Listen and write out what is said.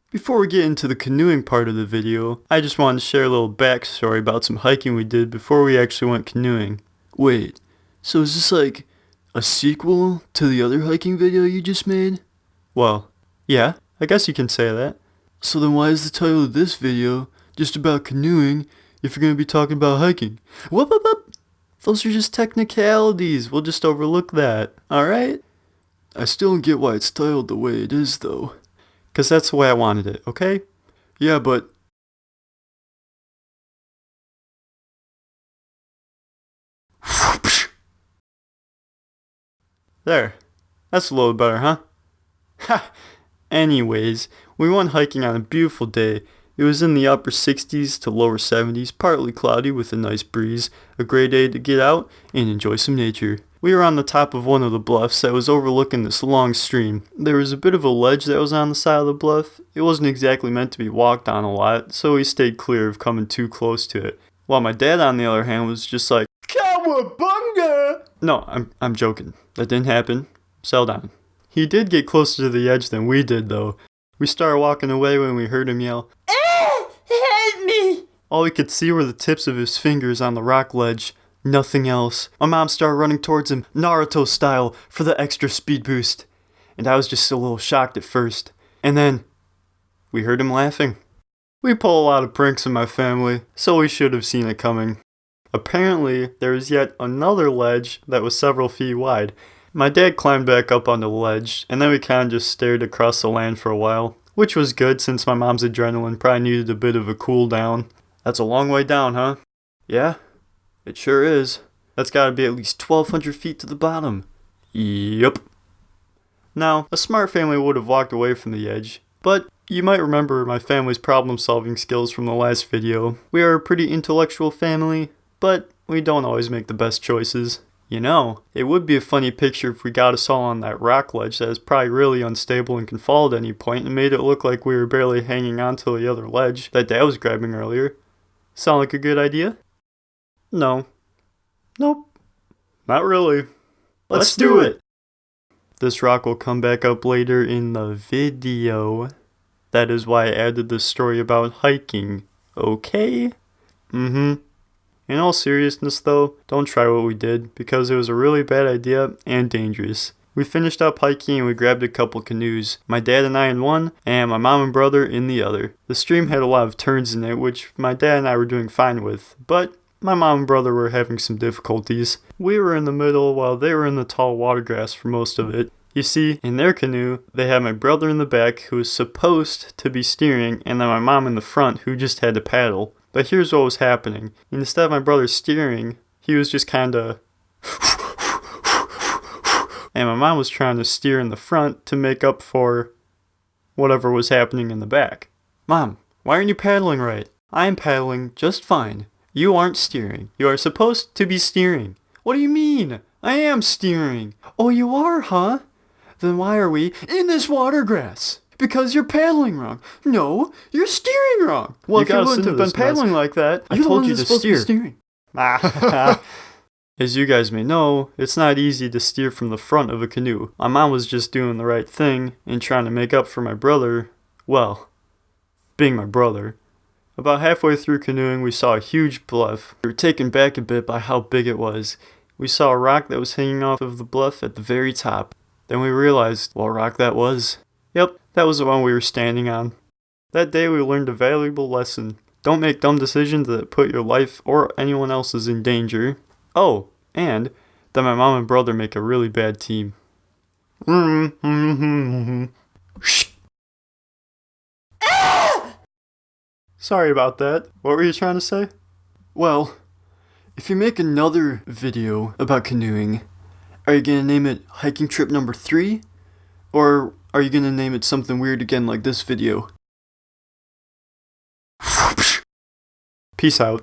Before we get into the canoeing part of the video, I just wanted to share a little backstory about some hiking we did before we actually went canoeing. Wait, so is this like a sequel to the other hiking video you just made? Well, yeah, I guess you can say that. So then why is the title of this video just about canoeing if you're going to be talking about hiking? Whoop whoop whoop! Those are just technicalities, we'll just overlook that, alright? I still don't get why it's titled the way it is though. Cause that's the way I wanted it, okay? Yeah, but... There. That's a little better, huh? Ha! Anyways, we went hiking on a beautiful day. It was in the upper 60s to lower 70s, partly cloudy with a nice breeze. A great day to get out and enjoy some nature. We were on the top of one of the bluffs that was overlooking this long stream. There was a bit of a ledge that was on the side of the bluff. It wasn't exactly meant to be walked on a lot, so we stayed clear of coming too close to it. While my dad, on the other hand, was just like, "Cowabunga!" No, I'm joking. That didn't happen. Settle down. He did get closer to the edge than we did, though. We started walking away when we heard him yell, "Help me!" All we could see were the tips of his fingers on the rock ledge. Nothing else. My mom started running towards him, Naruto style, for the extra speed boost. And I was just a little shocked at first. And then, we heard him laughing. We pull a lot of pranks in my family, so we should have seen it coming. Apparently, there was yet another ledge that was several feet wide. My dad climbed back up on the ledge, and then we kinda just stared across the land for a while, which was good since my mom's adrenaline probably needed a bit of a cool down. That's a long way down, huh? Yeah? It sure is. That's gotta be at least 1,200 feet to the bottom. Yup. Now, a smart family would have walked away from the edge, but you might remember my family's problem-solving skills from the last video. We are a pretty intellectual family, but we don't always make the best choices. You know, it would be a funny picture if we got us all on that rock ledge that is probably really unstable and can fall at any point and made it look like we were barely hanging on to the other ledge that Dad was grabbing earlier. Sound like a good idea? No. Nope. Not really. Let's do it! This rock will come back up later in the video. That is why I added this story about hiking. Okay? In all seriousness though, don't try what we did, because it was a really bad idea and dangerous. We finished up hiking and we grabbed a couple canoes. My dad and I in one, and my mom and brother in the other. The stream had a lot of turns in it, which my dad and I were doing fine with, but my mom and brother were having some difficulties. We were in the middle while they were in the tall water grass for most of it. You see, in their canoe, they had my brother in the back who was supposed to be steering, and then my mom in the front who just had to paddle. But here's what was happening. Instead of my brother steering, he was just kinda... and my mom was trying to steer in the front to make up for whatever was happening in the back. Mom, why aren't you paddling right? I'm paddling just fine. You aren't steering. You are supposed to be steering. What do you mean? I am steering. Oh, you are, huh? Then why are we in this water grass? Because you're paddling wrong. No, you're steering wrong. Well, if you wouldn't have been paddling like that, I told you to steer. As you guys may know, it's not easy to steer from the front of a canoe. My mom was just doing the right thing and trying to make up for my brother, well, being my brother. About halfway through canoeing, we saw a huge bluff. We were taken back a bit by how big it was. We saw a rock that was hanging off of the bluff at the very top. Then we realized what rock that was. Yep, that was the one we were standing on. That day we learned a valuable lesson. Don't make dumb decisions that put your life or anyone else's in danger. Oh, and that my mom and brother make a really bad team. Sorry about that. What were you trying to say? Well, if you make another video about canoeing, are you gonna name it hiking trip number 3? Or are you gonna name it something weird again like this video? Peace out.